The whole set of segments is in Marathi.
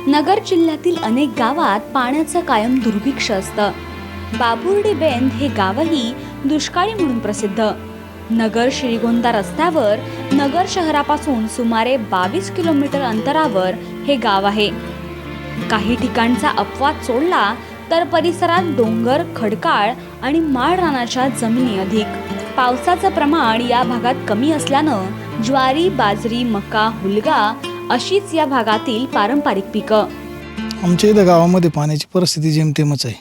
नगर जिल्ह्यातील अनेक गावात पाण्याचं कायम दुर्भिक्ष असतं. बाबुर्डी बेंद हे गावही दुष्काळी म्हणून प्रसिद्ध. नगर श्रीगोंदा रस्त्यावर नगर शहरापासून सुमारे 22 किलोमीटर अंतरावर हे गाव आहे. काही ठिकाणचा अपवाद सोडला तर परिसरात डोंगर, खडकाळ आणि माळ रानाच्या जमिनी अधिक. पावसाचं प्रमाण या भागात कमी असल्यानं ज्वारी, बाजरी, मका, हुलगा अशीच या भागातील पारंपरिक पिकं. आमच्या इथं गावामध्ये पाण्याची परिस्थिती जेमतेमच आहे.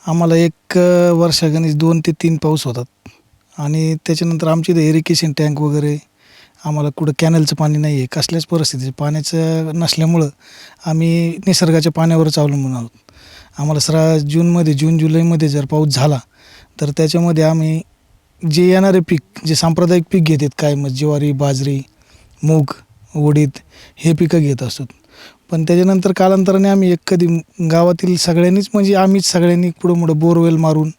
आम्हाला एक वर्षागणिक 2 ते 3 पाऊस होतात आणि त्याच्यानंतर आमच्या इथं इरिगेशन टँक वगैरे, आम्हाला कुठं कॅनलचं पाणी नाही आहे. कसल्याच परिस्थितीचं पाण्याचं नसल्यामुळं आम्ही निसर्गाच्या पाण्यावरच अवलंबून आहोत. आम्हाला जून जुलैमध्ये जर पाऊस झाला तर त्याच्यामध्ये आम्ही जे येणारे पीक, जे सांप्रदायिक पीक घेतात काय, मग ज्वारी, बाजरी, मूग, उडीद हे पिकं घेत असतो. पण त्याच्यानंतर कालांतराने आम्ही कधी गावातील सगळ्यांनीच, म्हणजे आम्हीच सगळ्यांनी पुढं बोरवेल मारून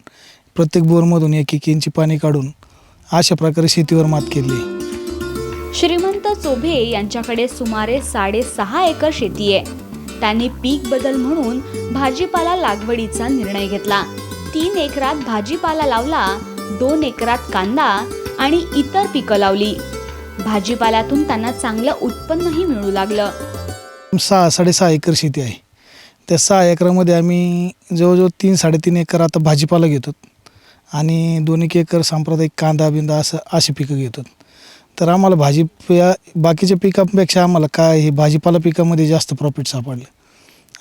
प्रत्येक बोरमधून 1-1 इंची पाणी काढून अशा प्रकारे शेतीवर मात केली. श्रीमंत चोभे यांच्याकडे सुमारे 6.5 एकर शेती आहे. त्यांनी पीक बदल म्हणून भाजीपाला लागवडीचा निर्णय घेतला. 3 एकरात भाजीपाला लावला, 2 एकरात कांदा आणि इतर पिकं लावली. भाजीपाल्यातून त्यांना चांगलं उत्पन्नही मिळू लागलं. 6-6.5 एकर शेती आहे. त्या 6 एकरामध्ये आम्ही जवळजवळ 3-3.5 एकर आता भाजीपाला घेतो आणि 2-1 एकर सांप्रदायिक कांदा बिंदा अशी पिकं घेतो. तर आम्हाला बाकीच्या पिकांपेक्षा आम्हाला हे भाजीपाला पिकामध्ये जास्त प्रॉफिट सापडलं.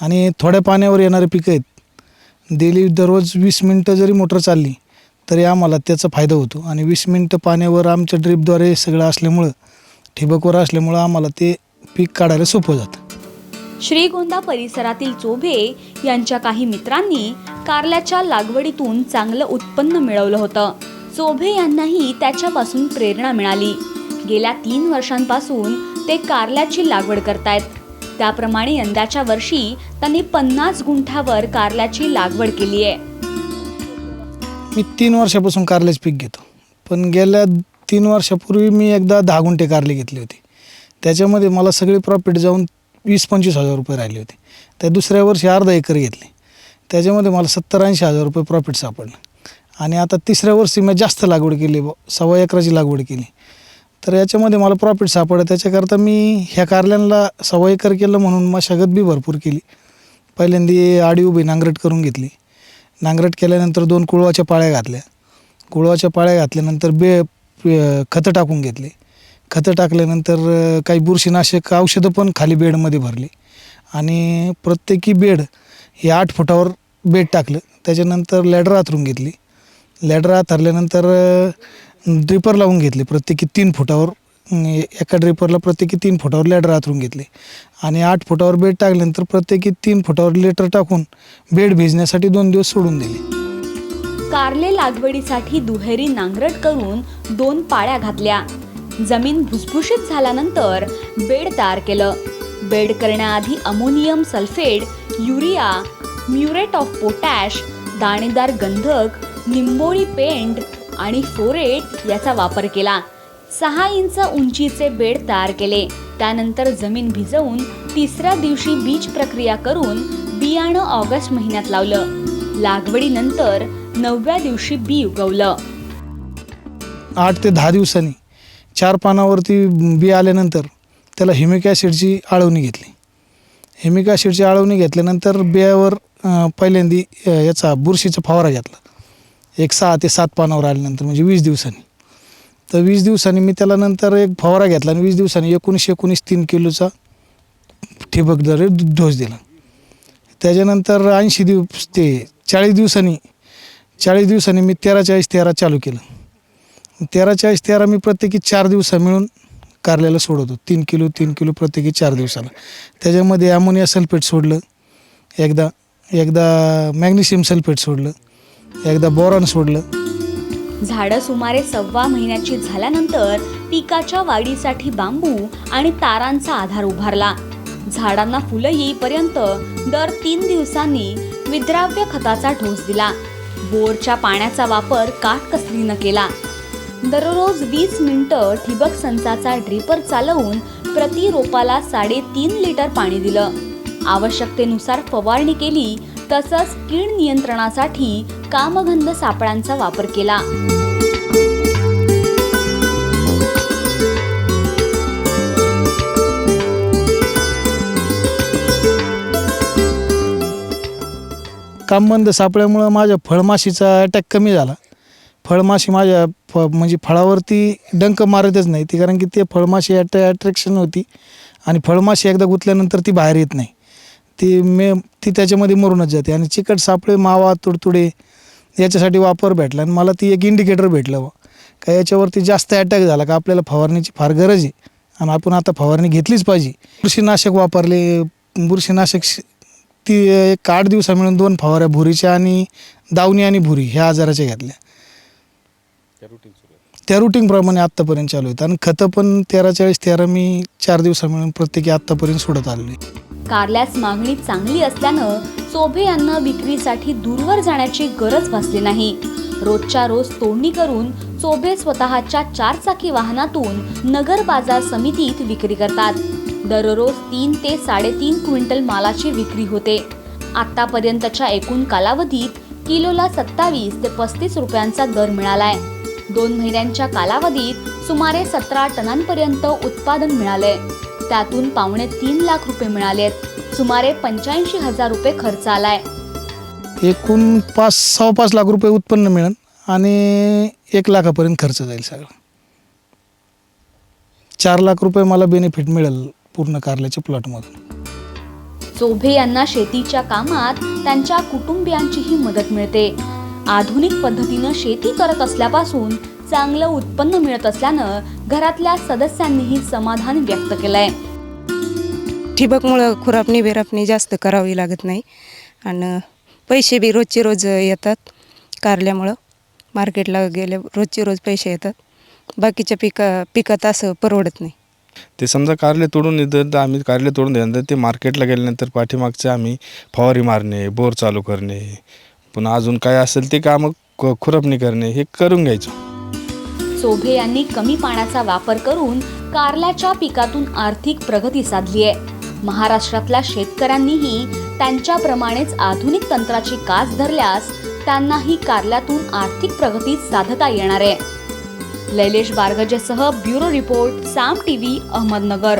आणि थोड्या पाण्यावर येणारे पिकं आहेत. दररोज 20 मिनटं जरी मोटर चालली तरी आम्हाला त्याचा फायदा होतो. आणि 20 मिनटं पाण्यावर आमच्या ड्रीपद्वारे सगळं असल्यामुळं, ठिबकवर असल्यामुळं आम्हाला ते पीक काढायला सोपं जातं. श्रीगोंदा परिसरातील चोभे यांच्या काही मित्रांनी कारल्याच्या लागवडीतून चांगलं उत्पन्न मिळवलं होतं. चोभे यांनाही त्याच्यापासून प्रेरणा मिळाली. गेल्या 3 वर्षांपासून ते कारल्याची लागवड करतायत. त्याप्रमाणे यंदाच्या वर्षी त्यांनी 50 गुंठ्यावर कारल्याची लागवड केली आहे. मी 3 वर्षापासून कारल्याचे पीक घेतो. पण गेल्या 3 वर्षापूर्वी मी एकदा 10 गुंठे कारले घेतले होते. त्याच्यामध्ये मला सगळे प्रॉफिट जाऊन 20-25 हजार रुपये राहिले होते. त्या दुसऱ्या वर्षी अर्धा एकर घेतले, त्याच्यामध्ये मला 70-80 हजार रुपये प्रॉफिट सापडलं. आणि आता तिसऱ्या वर्षी मी जास्त लागवड केली, 1.25 एकराची लागवड केली. तर याच्यामध्ये मला प्रॉफिट सापडलं. त्याच्याकरता मी ह्या कारल्यांना 1.25 एकर केलं म्हणून मशागत बी भरपूर केली. पहिल्यांदा आडी उभी नांगरट करून घेतली. नांगरट केल्यानंतर 2 कुळवाच्या पाळ्या घातल्या. कुळवाच्या पाळ्या घातल्यानंतर खतं टाकून घेतले. खतं टाकल्यानंतर काही बुरशीनाशक औषधं पण खाली बेडमध्ये भरली. आणि प्रत्येकी बेड हे 8 फुटावर बेड टाकलं. त्याच्यानंतर लॅडर हातरून घेतली. लॅडर हातरल्यानंतर ड्रिपर लावून घेतले. प्रत्येकी 3 फुटावर, एका ड्रिपरला प्रत्येकी 3 फुटावर लॅडर हातरून घेतले. आणि 8 फुटावर बेड टाकल्यानंतर प्रत्येकी 3 फुटावर लेटर टाकून बेड भिजण्यासाठी 2 दिवस सोडून दिले. कारले लागवडीसाठी दुहेरी नांगरट करून 2 पाळ्या घातल्या. जमीन भुसभुशीत झाल्यानंतर बेड तयार केलं. बेड करण्याआधी ammonium sulphate, urea, muriate of potash, दाणेदार गंधक, निंबोळी पेंट आणि फोरेट याचा वापर केला. 6 इंच उंचीचे बेड तयार केले. त्यानंतर जमीन भिजवून 3ऱ्या दिवशी बीज प्रक्रिया करून बियाणं ऑगस्ट महिन्यात लावलं. लागवडीनंतर 9व्या दिवशी बी उगवलं. 8 ते 10 दिवसांनी 4 पानावरती बी आल्यानंतर त्याला ह्युमिक ॲसिडची आळवणी घेतली. ह्युमिक ॲसिडची आळवणी घेतल्यानंतर बियावर पहिल्यांदा याचा बुरशीचा फवारा घेतला. 6 ते 7 पानावर आल्यानंतर, म्हणजे 20 दिवसांनी. तर 20 दिवसांनी मी त्याला नंतर एक फवारा घेतला आणि 20 दिवसांनी 19 3 किलोचा ठिबकद्वारे डोस दिला. त्याच्यानंतर 80 दिवस ते 40 दिवसांनी मी 13-40-13 चालू केलं. 13-40-13 मी प्रत्येकी 4 दिवसा मिळून कारल्याला सोडवतो. 3 किलो प्रत्येकी 4 दिवसाला. त्याच्यामध्ये ॲमोनिया सल्फेट सोडलं, एकदा मॅग्नेशियम सल्फेट सोडलं, एकदा बोरॉन सोडलं. झाडं सुमारे 1.25 महिन्याची झाल्यानंतर पिकाच्या वाढीसाठी बांबू आणि तारांचा आधार उभारला. झाडांना फुलं येईपर्यंत दर 3 दिवसांनी विद्राव्य खताचा डोस दिला. बोरच्या पाण्याचा वापर काटकसरीनं केला. दररोज 20 मिनिटं ठिबक संचाचा ड्रिपर चालवून प्रति रोपाला 3.5 लिटर पाणी दिलं. आवश्यकतेनुसार फवारणी केली, तसंच कीड नियंत्रणासाठी कामगंध सापळ्यांचा वापर केला. कामबंद सापळ्यामुळं माझ्या फळमाशीचा अटॅक कमी झाला. फळमाशी माझ्या म्हणजे फळावरती डंक मारतच नाही ती, कारण की ते फळमाशी अट्रॅक्शन होती आणि फळमाशी एकदा गुंतल्यानंतर ती बाहेर येत नाही. ती त्याच्यामध्ये मरूनच जाते. आणि चिकट सापळे, मावा, तुडतुडे याच्यासाठी वापर भेटला आणि मला ती एक इंडिकेटर भेटलं का याच्यावरती जास्त अटॅक झाला का आपल्याला फवारणीची फार गरज आहे आणि आपण आता फवारणी घेतलीच पाहिजे. बुरशीनाशक वापरले. बुरशीनाशक ती एक 8 दिवसा मिळून 2 फवाऱ्या भुरीच्या आणि दावणी आणि भुरी ह्या आजाराच्या घेतल्या. त्या रुटीनप्रमाणे आत्तापर्यंत चालू आहेत. आणि खतं पण 13-40-13 मी 4 दिवसा मिळून प्रत्येकी आत्तापर्यंत सोडत आलो आहे. कारल्यास मागणी चांगली असल्यानं चोभे यांना विक्रीसाठी दूरवर जाण्याची गरज भासली नाही. रोजच्या रोज तोडणी करून चोभे स्वतःच्या 4 चाकी वाहनातून नगर बाजार समितीत विक्री करतात. दररोज 3 ते 3.5 क्विंटल मालाची विक्री होते. आतापर्यंतच्या एकूण कालावधीत किलोला 27 ते 35 रुपयांचा दर मिळालाय. 2 महिन्यांच्या कालावधीत सुमारे 17 टनांपर्यंत उत्पादन मिळाले. त्यातून 2.25 लाख रुपये मिळालेत. सुमारे 85,000 रुपये खर्च आलाय. एकूण 5-5 लाख रुपये उत्पन्न मिळेल आणि 1 लाखापर्यंत खर्च जाईल सगळं. 4 लाख रुपये मला बेनिफिट मिळेल पूर्ण कारल्याच्या प्लॉटमधून. चोभे यांना शेतीच्या कामात त्यांच्या कुटुंबियांचीही मदत मिळते. आधुनिक पद्धतीनं शेती करत असल्यापासून चांगलं उत्पन्न मिळत असल्यानं घरातल्या सदस्यांनीही समाधान व्यक्त केलंय. ठिबकमुळं खुरापणी बिरापणी जास्त करावी लागत नाही आणि पैसे बी रोजचे रोज येतात. कारल्यामुळं मार्केटला गेले रोजचे रोज पैसे येतात. बाकीच्या पिकात असं परवडत नाही. ते समजा कारले तोडून येतं तर आम्ही कारले तोडून दिल्यानंतर ते मार्केटला गेल्यानंतर पाठीमागचे आम्ही फवारी मारणे, बोर चालू करणे, पुन्हा अजून काय असेल ते कामं खुरपणी करणे हे करून घ्यायचो. चोभे यांनी कमी पाण्याचा वापर करून कारल्याच्या पिकातून आर्थिक प्रगती साधली आहे. महाराष्ट्रातल्या शेतकऱ्यांनीही त्यांच्याप्रमाणेच आधुनिक तंत्राची कास धरल्यास त्यांनाही कारल्यातून आर्थिक प्रगती साधता येणार आहे. लैलेश बारगजेसह ब्युरो रिपोर्ट, साम टीव्ही, अहमदनगर.